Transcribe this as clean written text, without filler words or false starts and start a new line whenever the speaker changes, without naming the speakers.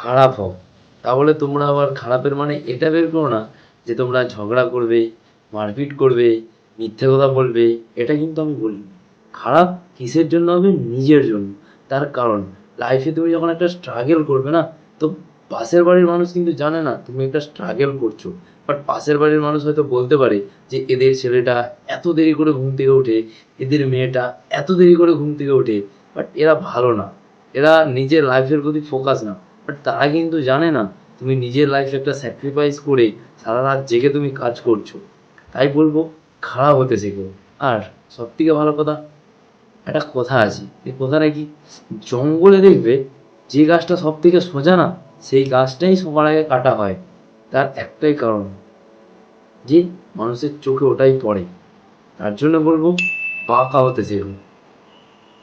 খারাপ হও, তাহলে তোমরা আবার খারাপের মানে এটা বের করো না যে তোমরা ঝগড়া করবে, মারপিট করবে, মিথ্যে কথা বলবে। এটা কিন্তু আমি বলিনি। খারাপ কিসের জন্য হবে? নিজের জন্য। তার কারণ লাইফে তুমি যখন একটা স্ট্রাগল করবে না, তো পাশের বাড়ির মানুষ কিন্তু জানে না তুমি একটা স্ট্রাগল করছো। বাট পাশের বাড়ির মানুষ হয়তো বলতে পারে যে এদের ছেলেটা এত দেরি করে ঘুম থেকে ওঠে, এদের মেয়েটা এত দেরি করে ঘুম থেকে ওঠে, বাট এরা ভালো না, এরা নিজের লাইফের প্রতি ফোকাস না। বাট তারা কিন্তু জানে না তুমি নিজের লাইফে একটা স্যাক্রিফাইস করে সারা রাত জেগে তুমি কাজ করছো। তাই বলবো, খারাপ হতে শেখো। আর সব থেকে ভালো কথা, একটা কথা আছে, এই কথাটা কি, জঙ্গলে দেখবে যে গাছটা সব থেকে সোজা না, সেই গাছটাই সবার আগে কাটা হয়। তার একটাই কারণ, যে মানুষের চোখে ওটাই পড়ে। তার জন্য বলবো, বাঁকা হতে শেখো।